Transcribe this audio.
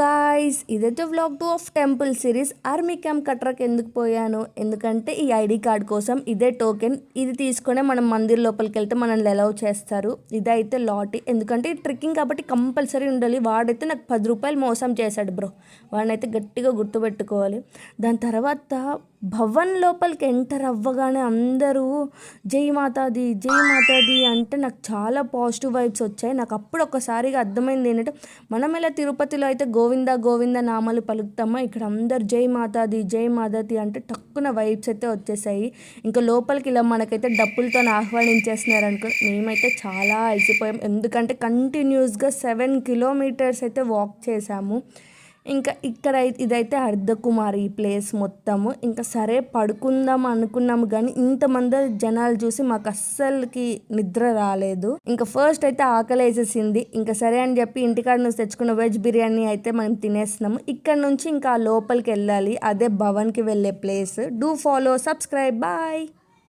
Guys, ఇదైతే vlog 2 of temple series. Army camp కట్రాకి ఎందుకు పోయాను ఎందుకంటే ఈ ఐడి కార్డ్ కోసం. ఇదే టోకెన్, ఇది తీసుకునే మనం మందిర్ లోపలికి వెళ్తే మనల్ని అలౌ చేస్తారు. ఇదైతే లాటీ, ఎందుకంటే ఈ ట్రెక్కింగ్ కాబట్టి కంపల్సరీ ఉండాలి. వాడైతే నాకు 10 రూపాయలు మోసం చేశాడు బ్రో, వాడినైతే గట్టిగా గుర్తుపెట్టుకోవాలి. దాని తర్వాత భవన్ లోపలికి ఎంటర్ అవ్వగానే అందరూ జై మాతాది జై మాతాది అంటే నాకు చాలా పాజిటివ్ వైబ్స్ వచ్చాయి. నాకు అప్పుడు ఒకసారిగా అర్థమైంది ఏంటంటే, మనం ఎలా తిరుపతిలో అయితే గోవింద గోవింద నామాలు పలుకుతామో, ఇక్కడ అందరు జై మాతాది జై మాతాది అంటే టక్కున వైబ్స్ అయితే వచ్చేసాయి. ఇంకా లోపలికి ఇలా మనకైతే డప్పులతో ఆహ్వానించేస్తున్నారు అనుకో. మేమైతే చాలా అలసిపోయాం, ఎందుకంటే కంటిన్యూస్గా 7 కిలోమీటర్స్ అయితే వాక్ చేసాము. ఇంకా ఇక్కడ ఇదైతే అర్ధకుమారి ఈ ప్లేస్ మొత్తము. ఇంకా సరే పడుకుందాం అనుకున్నాము, కానీ ఇంతమంది జనాలు చూసి మాకు అస్సలకి నిద్ర రాలేదు. ఇంకా ఫస్ట్ అయితే ఆకలి వేసేసింది. ఇంకా సరే అని చెప్పి ఇంటికాడ నుంచి తెచ్చుకున్న వెజ్ బిర్యానీ అయితే మనం తినేస్తున్నాము. ఇక్కడ నుంచి ఇంకా లోపలికి వెళ్ళాలి, అదే భవన్కి వెళ్ళే place. Do follow, subscribe, bye.